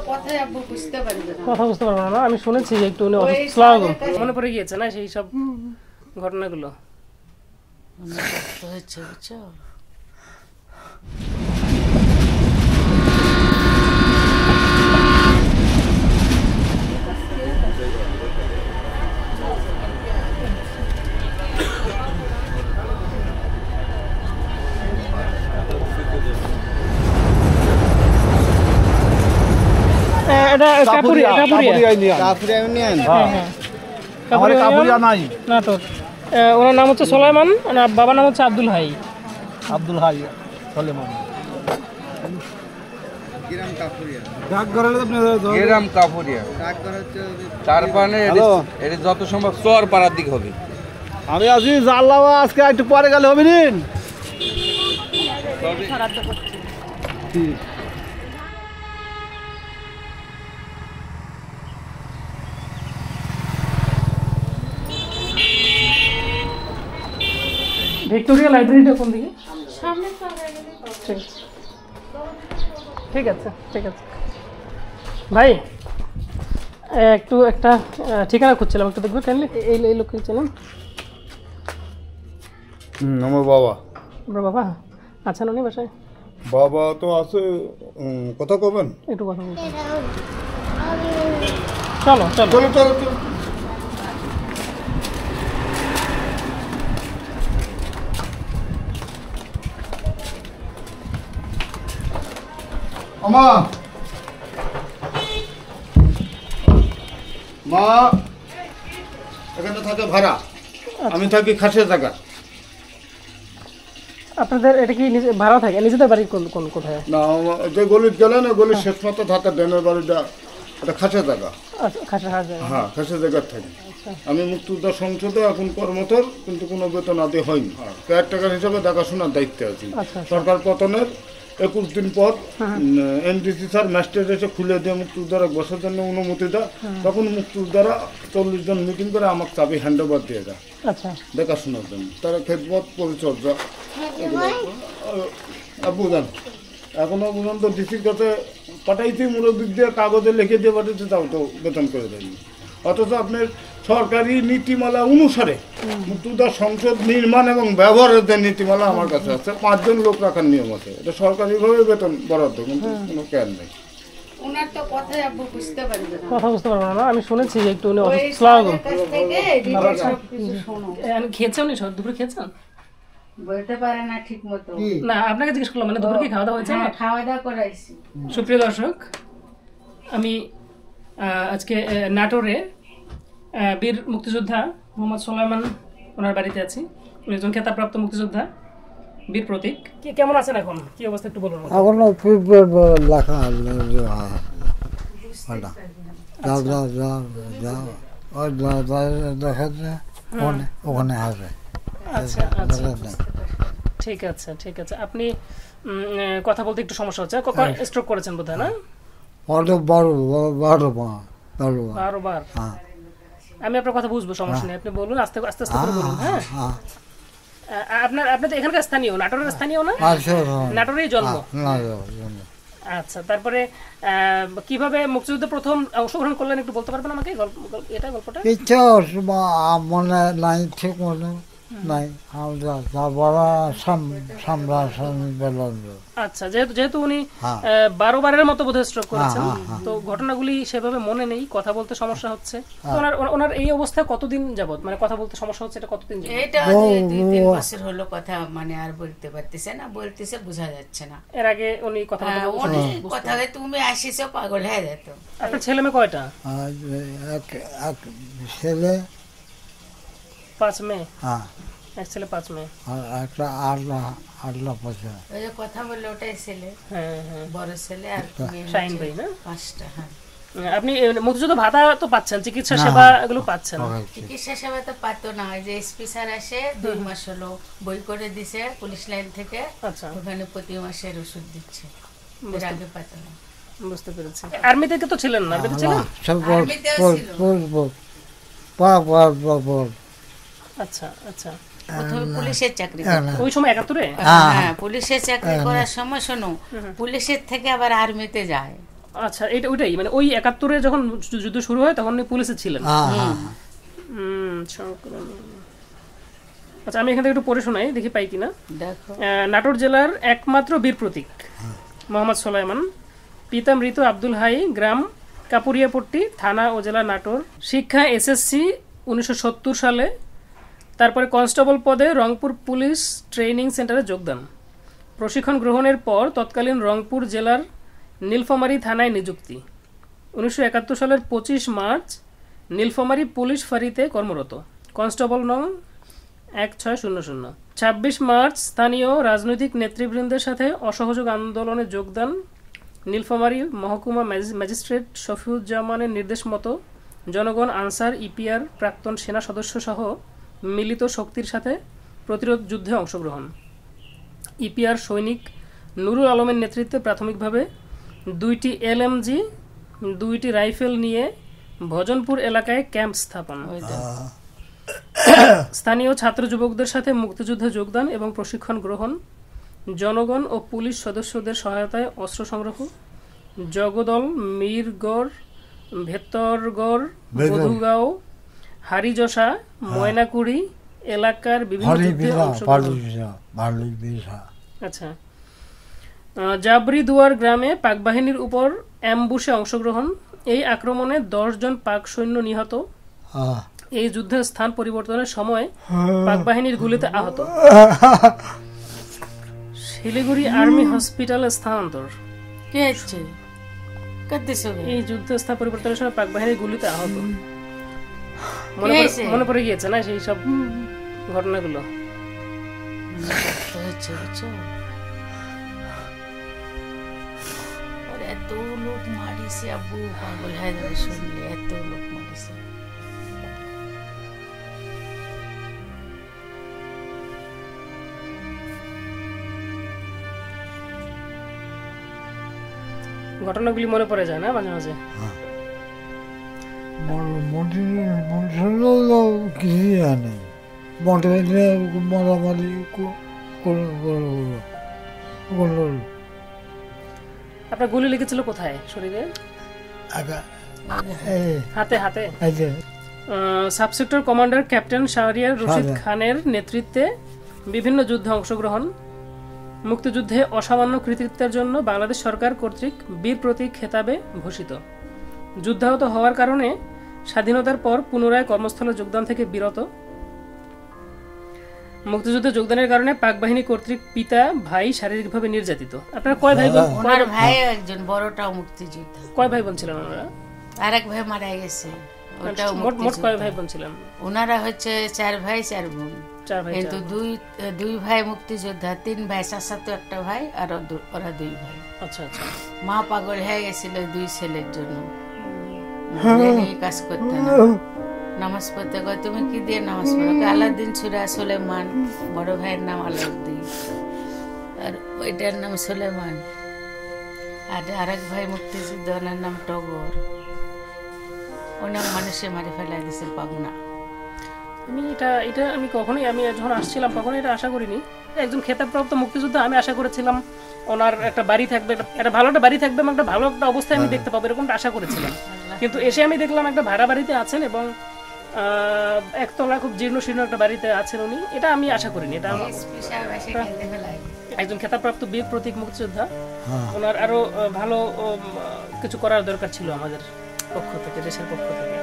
কথা বুঝতে পারবো না। আমি শুনেছি একটু উনি অসুস্থ, মনে পড়ে গিয়েছে না সেই সব ঘটনাগুলো। ওনার নাম হচ্ছে সোলাইমান, বাবার নাম হচ্ছে আব্দুল হাই। আব্দুল হাই সোলাইমান। যত সম্ভব চর পাড়ার দিক হবে। আমি আছি জানলাম আজকে একটু পরে গেলে হবে নিন। ভিক্টোরিয়া লাইব্রেরিটা কোন দিকে? ঠিক আছে ঠিক আছে ভাই, একটু একটা ঠিকানা খুঁজছিলাম, একটু দেখবো কাইন্ডলি। এই লোককে চেনেন? আমার বাবা। আপনার বাবা আছেন উনি বাসায়? বাবা তো আছে, কথা কবেন? একটু কথা বলতে। চলো চলো চলো চলো চলো। মা মা এখানে থাকে ভাড়া, আমি থাকি খাসের জায়গা। আপনাদের এটা কি ভাড়া থাকে? নিজেদের বাড়ি কোন কোথায়? না, যে গলির গেলেন ওই গলির শেষ মতো থাকে ডেনের বাড়িটা, এটা খাসের জায়গা। আচ্ছা, খাসের জায়গা। হ্যাঁ, খাসের জায়গার থাকি। আমি মুক্তিযোদ্ধা সংসদে এখন কর্মরত, কিন্তু কোনো বেতন আদি হয়নি। কেয়ারটেকার হিসাবে দেখাশোনার দায়িত্বে আছি। সরকার পতনের 21 দিন পর এনডিসি স্যার ম্যাজিস্ট্রেট এসে খুলে দিয়ে মুক্তিযোদ্ধারা বসার জন্য অনুমতি দেয়। তখন মুক্তিযোদ্ধারা 40 জন মিটিং করে আমাকে চাবি হ্যান্ড ওভার দিয়ে দেয় দেখাশোনার জন্য। তারা খেদমত পরিচর্যা বুঝান। এখনো পর্যন্ত ডিসির কাছে পাঠাইছি, মুরব্বীর দিয়ে কাগজে লিখে দিয়ে পাঠাইছে, তাও তো বেতন করে দেয়নি। অথচ আপনার সরকারি নীতিমালা অনুসারে মুক্তিযোদ্ধা সংসদ নির্মাণ এবং ব্যবহারের যে নীতিমালা আমার কাছে আছে, 5 জন লোক রাখার নিয়ম আছে। এটা সরকারিভাবে বেতন বরাদ্দ, কিন্তু কোনো কেয়ার নেই। কথা বুঝতে পারবো না। আমি শুনেছি একটু উনি অসুস্থ। খেয়েছেন উনি? দুপুরে খেয়েছেন? বলতে পারে না ঠিক মতো। না, আপনাকে জিজ্ঞেস করলাম, মানে দুপুরে কি খাওয়া দাওয়া হয়েছে? খাওয়া দাওয়া করাইছি। সুপ্রিয় দর্শক, আমি আজকে নাটোরে বীর মুক্তিযোদ্ধা মোহাম্মদ সোলাইমান ওনার বাড়িতে আছি। উনি একজন খেতাবপ্রাপ্ত মুক্তিযোদ্ধা, বীর প্রতীক। কেমন আছেন এখন? কি অবস্থা একটু বলুন। এখনো লেখা ওখানে আছে। আচ্ছা আচ্ছা, ঠিক আছে ঠিক আছে। আপনি কথা বলতে একটু সমস্যা হচ্ছে। কখন স্ট্রোক করেছেন বোধ হয়? না, 12 বার। আমি আপনার কথা বুঝবো, সমস্যা নেই, আপনি বলুন, আস্তে আস্তে আস্তে করে বলুন। হ্যাঁ, আপনার এখানকার স্থানীয়, নাটোরের স্থানীয় না? নাটোরেই জন্ম। আচ্ছা, তারপরে কিভাবে মুক্তিযুদ্ধে প্রথম অংশগ্রহণ করলেন একটু বলতে পারবেন আমাকে? এটা গল্পটা মনে নাই, ঠিক মনে নাই। আচ্ছা, যেহেতু উনি 12 বারের মতো বোধহয় স্ট্রোক করেছেন, তো ঘটনাগুলি সেভাবে মনে নেই, কথা বলতে সমস্যা হচ্ছে। ওনার এই অবস্থায় কতদিন যাবত, মানে কথা বলতে সমস্যা হচ্ছে? এটা কতদিন যাবত? এটা 2-3 বছর হলো, কথা মানে আর বলতে পারতেছে না, বলতেছে বোঝা যাচ্ছে না। এর আগে উনি কথা তুমি আসিছো পাগল হয়ে যেত। আপনার ছেলে মেয়ে কয়টা? ছেলে 5 মেয়ে। এক ছেলে 5 মেয়ে। একটা 8 কথা বললে ওটাই ছেলে। হ্যাঁ হ্যাঁ, বড় ছেলে। আর শাইন ভাই না? 5টা। হ্যাঁ, আপনি মুক্তিযুদ্ধ ভাতা তো পাচ্ছেন, চিকিৎসা সেবা এগুলো পাচ্ছেন? চিকিৎসা সেবা তো পাতো না। যে এসপি স্যার আসে 2 মাস হলো বই করে দিছে পুলিশ লাইন থেকে। আচ্ছা, ওখানে প্রতি মাসের ওষুধ দিচ্ছে, আগে পাতো না। বুঝতে পেরেছি। আর্মিতে তো ছিলেন না? আর্মিতে ছিলেন? আচ্ছা আচ্ছা, পুলিশের চাকরি ওই সময় 71-এ? হ্যাঁ, পুলিশের চাকরি করার সময় শোনো, পুলিশের থেকে আবার আর্মিতে যায়। আচ্ছা, এটা ওইটাই মানে ওই ৭১-এ যখন যুদ্ধ শুরু হয় তখন উনি পুলিশে ছিলেন। শঙ্করন। আচ্ছা, আমি এখান থেকে একটু পড়ে শোনাই, দেখি পাই কিনা। দেখো নাটোর জেলার একমাত্র বীর প্রতীক মোহাম্মদ সোলাইমান, পিতা মৃত আব্দুল হাই, গ্রাম কাপুরিয়াপট্টি, থানা ও জেলা নাটোর। শিক্ষা এসএসসি 1970 সালে, তারপরে কনস্টেবল পদে রংপুর পুলিশ ট্রেনিং সেন্টারে যোগদান। প্রশিক্ষণ গ্রহণের পর তৎকালীন রংপুর জেলার নীলফামারী থানায় নিযুক্তি। 1971 সালের 25 মার্চ নীলফামারী পুলিশ ফাঁড়িতে কর্মরত, কনস্টেবল নং 1600। 26 মার্চ স্থানীয় রাজনৈতিক নেতৃবৃন্দের সাথে অসহযোগ আন্দোলনে যোগদান। নীলফামারী মহকুমা ম্যাজিস্ট্রেট শফিউজ্জামানের নির্দেশ মতো জনগণ আনসার ইপিআর প্রাক্তন সেনা সদস্য সহ মিলিত শক্তির সাথে প্রতিরোধ যুদ্ধে অংশগ্রহণ। ইপিআর সৈনিক নুরুল আলমের নেতৃত্বে প্রাথমিকভাবে 2টি এলএমজি 2টি রাইফেল নিয়ে ভজনপুর এলাকায় ক্যাম্প স্থাপন। স্থানীয় ছাত্র যুবকদের সাথে মুক্তিযুদ্ধে যোগদান এবং প্রশিক্ষণ গ্রহণ। জনগণ ও পুলিশ সদস্যদের সহায়তায় অস্ত্র সংগ্রহ। জগদল, মিরগড়, ভেতরগড়, বধুগাঁও, হারিজশা, ময়নাকুড়ি এলাকার বিভিন্ন যুদ্ধে অংশগ্রহণ। আচ্ছা, জাবরি দুয়ার গ্রামে পাক বাহিনীর উপর অ্যাম্বুশে অংশগ্রহণ। এই আক্রমণে 10 জন পাক সৈন্য নিহত। এই যুদ্ধের স্থান পরিবর্তনের সময় পাক বাহিনীর গুলিতে আহত। শিলিগুড়ি আর্মি হসপিটালে স্থানান্তর। কে আছে কদ্দেশে এই যুদ্ধ স্থান পরিবর্তনের সময় পাক বাহিনীর গুলিতে আহত। মনে পড়ে গিয়েছে না সেই সব ঘটনাগুলো। এত লোক মারিছে, আব্বু পাগল হয়ে যাবে শুনলে, এত লোক মারিছে। ঘটনাগুলি মনে পড়ে যায় না মাঝে মাঝে। কিছুই নেই, মোটামুটি মারামারি আপনার গুলি লেগেছিল কোথায় শরীরে? হাতে হাতে। Subsector commander captain Shahriar Rashid খানের নেতৃত্বে বিভিন্ন যুদ্ধে অংশগ্রহণ। মুক্তিযুদ্ধে অসামান্য কৃতিত্বের জন্য বাংলাদেশ সরকার কর্তৃক বীর প্রতীক খেতাবে ভূষিত। যুদ্ধাহত হওয়ার কারণে স্বাধীনতার পর পুনরায় কর্মস্থলে যোগদান থেকে বিরত। মুক্তিযুদ্ধে যোগদানের কারণে পাক বাহিনী কর্তৃক পিতা ভাই শারীরিকভাবে নির্যাতিত। আপনারা কয় ভাই বোন? ওনার ভাই একজন, বড়টাও মুক্তিযোদ্ধা। কয় ভাই বোন ছিলেন ওনারা? আরেক ভাই মারা গেছে, ওটাও মোট কয় ভাই বোন ছিলেন? ওনারা হচ্ছে 4 ভাই 4 বোন। 4 ভাই, কিন্তু দুই ভাই মুক্তিযোদ্ধা, 3 ভাই, চাচাতো একটা ভাই আর ওরা 2 ভাই। আচ্ছা আচ্ছা। মা পাগল হয়ে গেছিল 2 ছেলের জন্য, কাজ করতে না, নামাজ পড়তে কয় তুমি কি দিয়ে নামাজ পড়ো? আলাউদ্দিন সুরা সুলেমান, বড় ভাইয়ের নাম আলাউদ্দিন আর ওইটার নাম সুলেমান। আর আরেক ভাই মুক্তিযুদ্ধ, ওনার নাম টগর। অনেক মানুষে মারি ফেলাই দিয়েছে পাবনা। আমি কখনোই, আমি যখন আসছিলাম তখন এটা আশা করিনি। একজন খেতাবপ্রাপ্ত মুক্তিযোদ্ধা, আমি আশা করেছিলাম ওনার একটা বাড়ি থাকবে, একটা ভালো একটা বাড়ি থাকবে এবং একটা ভালো একটা অবস্থায় আমি দেখতে পাবো, এরকমটা আশা করেছিলাম। কিন্তু এসে আমি দেখলাম একটা ভাড়া বাড়িতে আছেন এবং একতলা খুব জীর্ণ শীর্ণ একটা বাড়িতে আছেন উনি। এটা আমি আশা করিনি। এটা একজন খেতাবপ্রাপ্ত বীর প্রতীক মুক্তিযোদ্ধা, ওনার আরো ভালো কিছু করার দরকার ছিল আমাদের পক্ষ থেকে, দেশের পক্ষ থেকে।